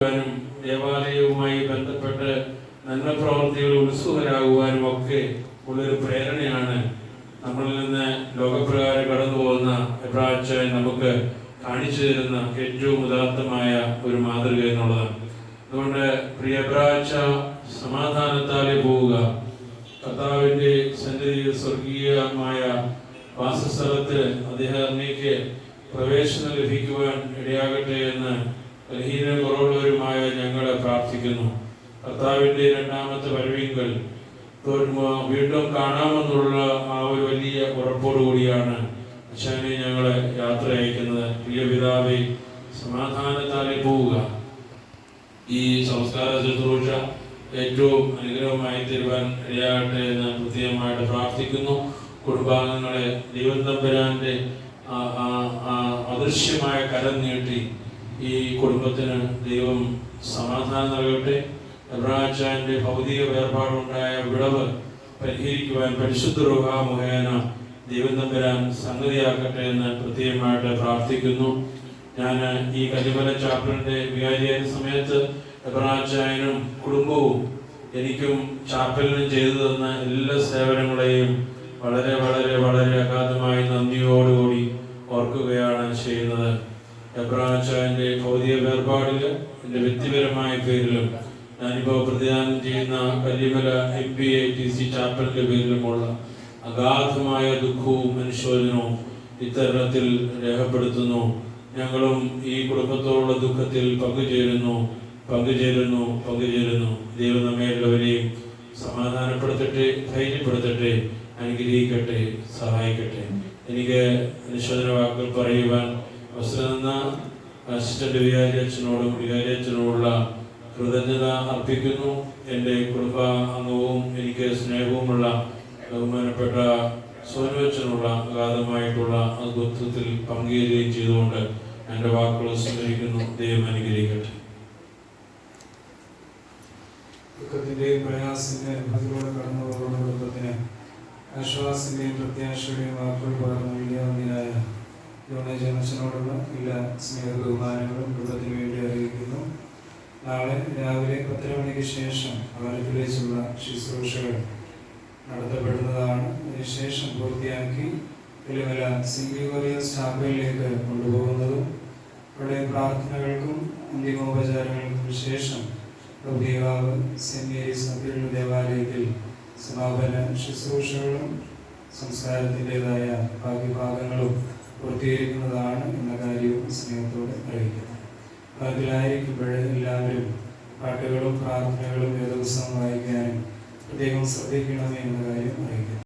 ദേവാലയവുമായി ബന്ധപ്പെട്ട് നന്മ പ്രവർത്തികൾ ഉത്സുകരാകുവാനും ഒക്കെ ഉള്ളൊരു പ്രേരണയാണ് നമ്മളിൽ നിന്ന് ലോകപ്രകാരം കടന്നു പോകുന്ന എബ്രായച്ചായൻ നമുക്ക് കാണിച്ചു തരുന്ന ഏറ്റവും ഉദാത്തമായ ഒരു മാതൃക എന്നുള്ളതാണ്. അതുകൊണ്ട് പ്രിയ എബ്രായച്ച, സമാധാനത്താലെ പോവുക. കർത്താവിൻ്റെ സന്നിധിയിൽ സ്വർഗീയമായ വാസസ്ഥലത്ത് അദ്ദേഹം അങ്ങേക്ക് പ്രവേശനം ലഭിക്കുവാൻ ഇടയാകട്ടെ എന്ന് ബലഹീന കുറവുള്ളവരുമായ ഞങ്ങളെ പ്രാർത്ഥിക്കുന്നു. കർത്താവിൻ്റെ രണ്ടാമത്തെ വരവിങ്കൽ വീണ്ടും കാണാമെന്നുള്ള ആ ഒരു വലിയ ഉറപ്പോടുകൂടിയാണ് അച്ഛനെ ഞങ്ങളെ യാത്ര അയക്കുന്നത്. പ്രിയ പിതാവേ, സമാധാനത്താലെ പോവുക. ഈ സംസ്കാര ശുശ്രൂഷ ഏറ്റവും അനുഗ്രഹമായി തരുവാൻ ഇടയാകട്ടെ എന്ന് പ്രത്യേകമായിട്ട് പ്രാർത്ഥിക്കുന്നു. കുടുംബാംഗങ്ങളെ ദൈവം തമ്പുരാന്റെ അദൃശ്യമായ കരം നീട്ടി ഈ കുടുംബത്തിന് ദൈവം സമാധാനം നൽകട്ടെ. എബ്രായച്ചായന്റെ ഭൗതിക വേർപാടുണ്ടായ വിടവ് പരിഹരിക്കുവാൻ പരിശുദ്ധ റൂഹ മുഖേന ദൈവം തമ്പുരാൻ സംഗതിയാക്കട്ടെ എന്ന് പ്രത്യേകമായിട്ട് പ്രാർത്ഥിക്കുന്നു. ഞാൻ ഈ കല്ലിമല ചാപ്പലിന്റെ വികാരിയായ സമയത്ത് എബ്രായച്ചായനും കുടുംബവും എനിക്കും ചാപ്പലിനും ചെയ്തു തന്ന എല്ലാ സേവനങ്ങളെയും വളരെ വളരെ വളരെ അഗാധമായി നന്ദിയോടുകൂടി ഓർക്കുകയാണ് ചെയ്യുന്നത്. എബ്രായച്ചായന്റെ ഭൗതിക വേർപാടിൽ എൻ്റെ വ്യക്തിപരമായ പേരിലും ഞാനിപ്പോൾ പ്രതിദാനം ചെയ്യുന്ന കല്ലിമല MPATC ചാപ്പലിന്റെ പേരിലുമുള്ള അഗാധമായ ദുഃഖവും അനുശോചനവും ഇത്തരണത്തിൽ രേഖപ്പെടുത്തുന്നു. ഞങ്ങളും ഈ കുടുംബത്തോടുള്ള ദുഃഖത്തിൽ പങ്കുചേരുന്നു. ദൈവം നമ്മെ എല്ലാവരെയും സമാധാനപ്പെടുത്തട്ടെ, ധൈര്യപ്പെടുത്തട്ടെ, അനുഗ്രഹിക്കട്ടെ, സഹായിക്കട്ടെ. എനിക്ക് അനുശോചന വാക്കുകൾ പറയുവാൻ അവസരം അസിസ്റ്റന്റ് വികാരി അച്ഛനോടുമുള്ള കൃതജ്ഞത അർപ്പിക്കുന്നു. എൻ്റെ കുടുംബാംഗവും എനിക്ക് സ്നേഹവുമുള്ള ബഹുമാനപ്പെട്ട സോനുവച്ചനുള്ള അഗാധമായിട്ടുള്ള ദുഃഖത്തിൽ പങ്കുചേരുകയും ചെയ്തുകൊണ്ട് എൻ്റെ വാക്കുകൾ സ്മരിക്കുന്നു. ദൈവം അനുഗ്രഹിക്കട്ടെ. ദുഃഖത്തിന്റെയും പ്രയാസത്തിന്റെയും അനുഭവത്തിലൂടെ കടന്നു പോകുന്ന കുടുംബത്തിന് ആശ്വാസത്തിന്റെയും പ്രത്യാശയുടെയും വാക്കുകൾ പകർന്ന വിദ്യാവന്തിനായ യോണേജനോടുള്ള എല്ലാ സ്നേഹ ബഹുമാനങ്ങളും കുടുംബത്തിന് വേണ്ടി അറിയിക്കുന്നു. നാളെ രാവിലെ 10 മണിക്ക് ശേഷം അമ്പലത്തിൽ വെച്ചുള്ള ശുശ്രൂഷകൾ നടത്തപ്പെടുന്നതാണ്. അതിനുശേഷം പൂർത്തിയാക്കി കല്ലിമല സെന്റ് ഗ്രിഗോറിയസ് ചാപ്പലിലേക്ക് കൊണ്ടുപോകുന്നതും അവിടെ പ്രാർത്ഥനകൾക്കും അന്തിമോപചാരങ്ങൾക്കും ശേഷം പ്രഭുദേവാവ് സെന്റ് മേരീസ് കത്തീഡ്രൽ ദേവാലയത്തിൽ സമാപന ശുശ്രൂഷകളും സംസ്കാരത്തിൻ്റെതായ ബാക്കി ഭാഗങ്ങളും പൂർത്തീകരിക്കുന്നതാണ് എന്ന കാര്യവും സ്നേഹത്തോടെ അറിയിക്കുന്നു. അതിലായിരിക്കുമ്പോൾ എല്ലാവരും പാട്ടുകളും പ്രാർത്ഥനകളും വേദപുസ്തകം വായിക്കാനും പ്രത്യേകം ശ്രദ്ധിക്കണമേ എന്ന കാര്യം അറിയിക്കുന്നു.